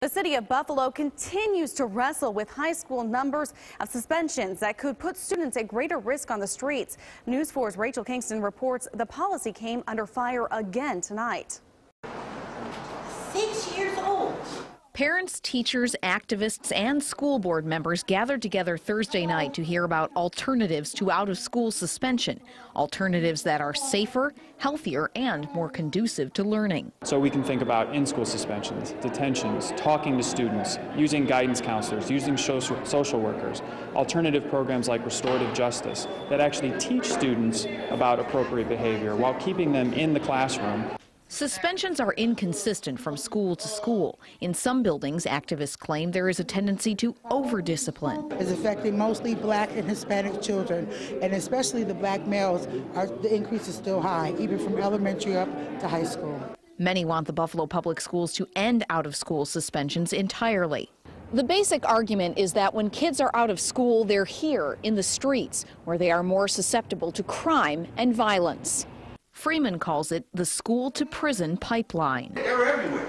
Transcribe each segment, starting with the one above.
The city of Buffalo continues to wrestle with high school numbers of suspensions that could put students at greater risk on the streets. News 4's Rachel Kingston reports the policy came under fire again tonight. 6 years old. Parents, teachers, activists, and school board members gathered together Thursday night to hear about alternatives to out-of-school suspension, alternatives that are safer, healthier, and more conducive to learning. So we can think about in-school suspensions, detentions, talking to students, using guidance counselors, using social workers, alternative programs like restorative justice that actually teach students about appropriate behavior while keeping them in the classroom. Suspensions are inconsistent from school to school. In some buildings, activists claim there is a tendency to over-discipline. It's affecting mostly black and Hispanic children, and especially the black males. The increase is still high, even from elementary up to high school. Many want the Buffalo Public Schools to end out-of-school suspensions entirely. The basic argument is that when kids are out of school, they're here in the streets, where they are more susceptible to crime and violence. Freeman calls it the school-to-prison pipeline. They're everywhere.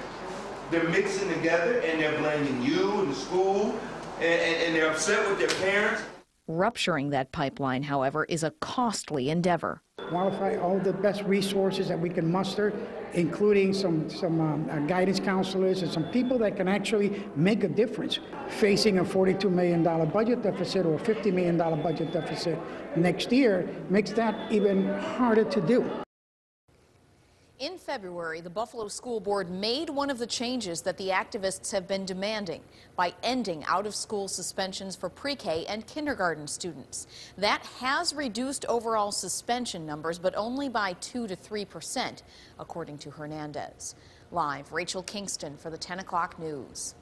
They're mixing together, and they're blaming you and the school, and they're upset with their parents. Rupturing that pipeline, however, is a costly endeavor. Qualify all the best resources that we can muster, including some guidance counselors and some people that can actually make a difference. Facing a $42 million budget deficit or a $50 million budget deficit next year makes that even harder to do. In February, the Buffalo School Board made one of the changes that the activists have been demanding by ending out-of-school suspensions for pre-K and kindergarten students. That has reduced overall suspension numbers, but only by 2 to 3%, according to Hernandez. Live, Rachel Kingston for the 10 o'clock news.